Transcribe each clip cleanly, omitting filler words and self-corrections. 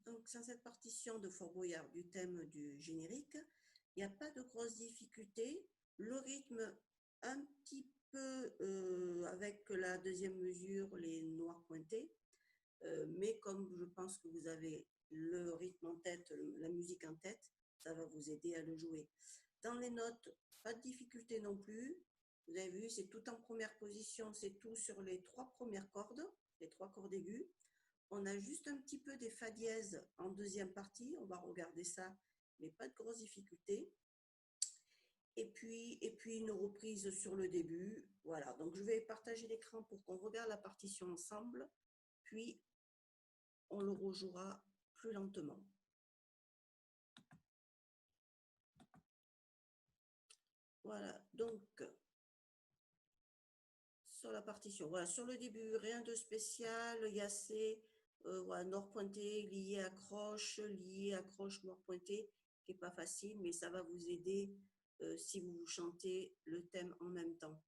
Donc, sans cette partition de Fort Boyard du thème du générique, il n'y a pas de grosse difficulté. Le rythme, un petit peu avec la deuxième mesure, les noirs pointés, mais comme je pense que vous avez le rythme en tête, la musique en tête, ça va vous aider à le jouer. Dans les notes, pas de difficulté non plus. Vous avez vu, c'est tout en première position, c'est tout sur les trois premières cordes, les trois cordes aiguës. On a juste un petit peu des fa dièses en deuxième partie, on va regarder ça, mais pas de grosse difficulté. Et puis une reprise sur le début. Voilà, donc je vais partager l'écran pour qu'on regarde la partition ensemble, puis on le rejouera plus lentement. Voilà, donc sur la partition, voilà, sur le début, rien de spécial, il y a ces voilà, nord pointé, lié accroche, nord pointé, qui n'est pas facile, mais ça va vous aider si vous chantez le thème en même temps.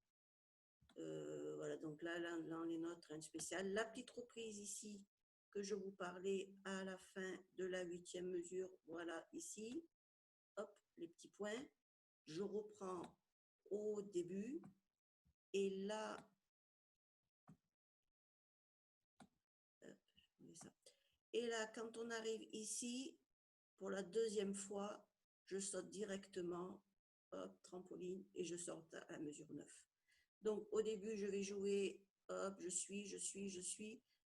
Voilà, donc là, les notes, rien de spécial. La petite reprise ici, que je vous parlais à la fin de la 8e mesure, voilà, ici, hop, les petits points. Je reprends au début, et là, et là, quand on arrive ici, pour la deuxième fois, je saute directement, hop, trampoline, et je saute à la mesure 9. Donc, au début, je vais jouer, hop,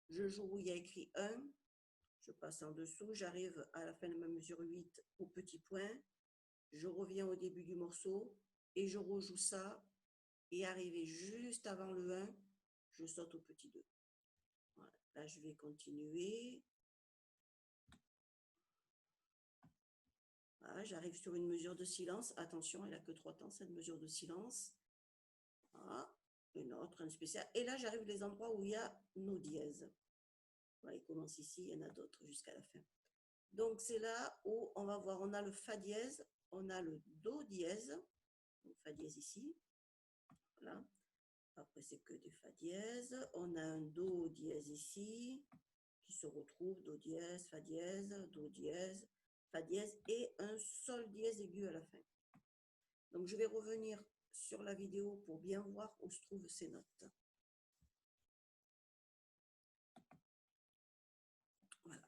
je joue où il y a écrit 1, je passe en dessous, j'arrive à la fin de ma mesure 8 au petit point, je reviens au début du morceau, et je rejoue ça, et arrivé juste avant le 1, je saute au petit 2. Voilà. Là, je vais continuer. Voilà, j'arrive sur une mesure de silence. Attention, elle n'a que 3 temps, cette mesure de silence. Voilà, une autre, un spécial. Et là, j'arrive les endroits où il y a nos dièses. Voilà, il commence ici, il y en a d'autres jusqu'à la fin. Donc, c'est là où on va voir, on a le fa dièse, on a le do dièse, donc fa dièse ici. Voilà. Après, c'est que des fa dièse. On a un do dièse ici, qui se retrouve, do dièse, fa dièse, do dièse, fa dièse, et un sol dièse aigu à la fin. Donc, je vais revenir sur la vidéo pour bien voir où se trouvent ces notes. Voilà.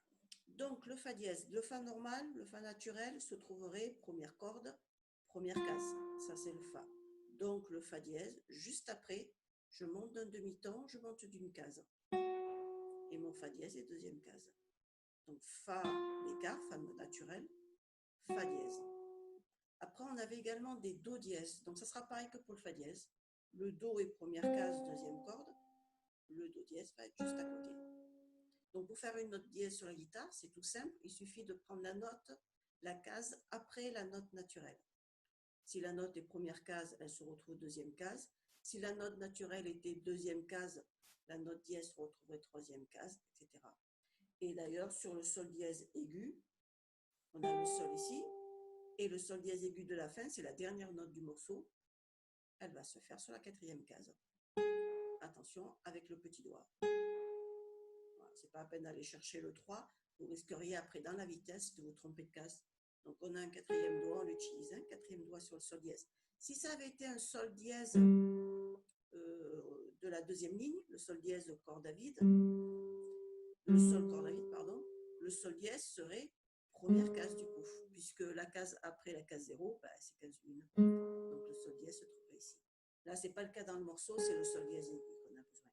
Donc, le fa dièse, le fa normal, le fa naturel se trouverait première corde, première case. Ça, c'est le fa. Donc, le fa dièse, juste après, je monte d'un demi-ton, je monte d'une case. Et mon fa dièse est deuxième case. Donc, fa l'écart, fa naturel, fa dièse. Après, on avait également des do dièse. Donc, ça sera pareil que pour le fa dièse. Le do est première case, deuxième corde. Le do dièse va être juste à côté. Donc, pour faire une note dièse sur la guitare, c'est tout simple. Il suffit de prendre la note, la case après la note naturelle. Si la note est première case, elle se retrouve deuxième case. Si la note naturelle était deuxième case, la note dièse se retrouverait troisième case, etc. Et d'ailleurs, sur le sol dièse aigu, on a le sol ici, et le sol dièse aigu de la fin, c'est la dernière note du morceau. Elle va se faire sur la quatrième case. Attention, avec le petit doigt. Voilà, c'est pas à peine d'aller chercher le 3. Vous risqueriez après, dans la vitesse, de vous tromper de case Donc, on a un quatrième doigt, on l'utilise, un quatrième doigt sur le sol dièse. Si ça avait été un sol dièse de la deuxième ligne, le sol dièse de corde à vide, le sol corde à vide, pardon, le sol dièse serait première case du coup, puisque la case après la case 0, bah, c'est case 1. Donc, le sol dièse se trouverait ici. Là, ce n'est pas le cas dans le morceau, c'est le sol dièse aigu qu'on a besoin.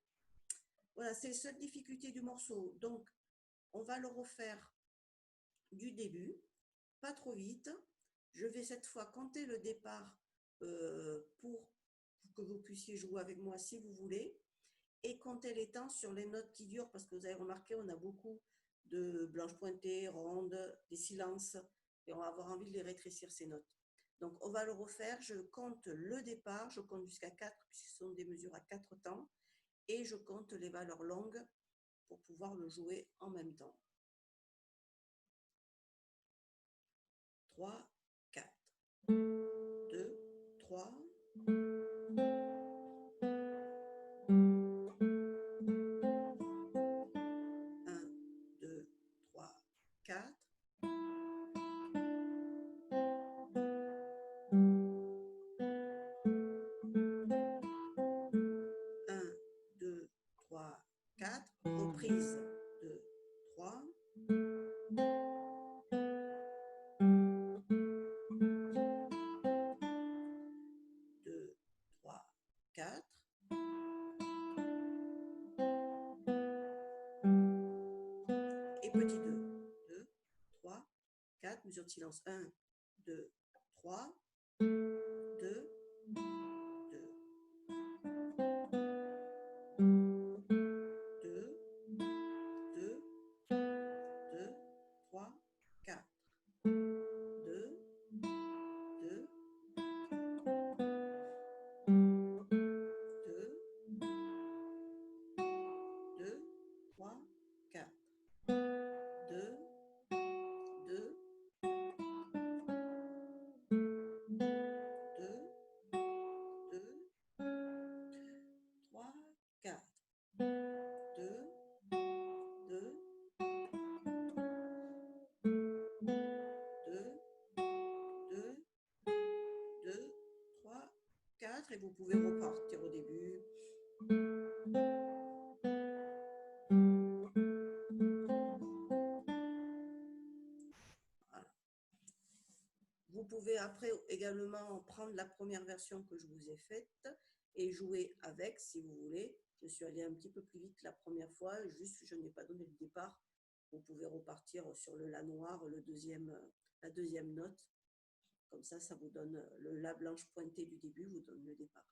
Voilà, c'est la seule difficulté du morceau. Donc, on va le refaire du début, pas trop vite. Je vais cette fois compter le départ pour que vous puissiez jouer avec moi si vous voulez, et compter les temps sur les notes qui durent, parce que vous avez remarqué, on a beaucoup de blanches pointées, rondes, des silences, et on va avoir envie de les rétrécir, ces notes. Donc, on va le refaire. Je compte le départ, je compte jusqu'à 4, puisque ce sont des mesures à 4 temps, et je compte les valeurs longues pour pouvoir le jouer en même temps. 3, 4. 2, 3. 1, 2, 3, 4. 1, 2, 3, 4. Reprise. 2, 3. 2, 3, 4. Et petit 2. 2, 3, 4. Mesure de silence. 1, 2, 3. 2, 2. 2, 2, 2, 3, 4. 2, 2, 2, 2, 3, 4. 2, 2, 2, 2, 3, 4. 2, 2, 2, 2, 2, 3, 4. Et vous pouvez repartir au début. Voilà. Vous pouvez après également prendre la première version que je vous ai faite et jouer avec si vous voulez. Je suis allée un petit peu plus vite la première fois, juste je n'ai pas donné le départ. Vous pouvez repartir sur le La noir, la deuxième note. Comme ça vous donne la blanche pointée du début, vous donne le départ.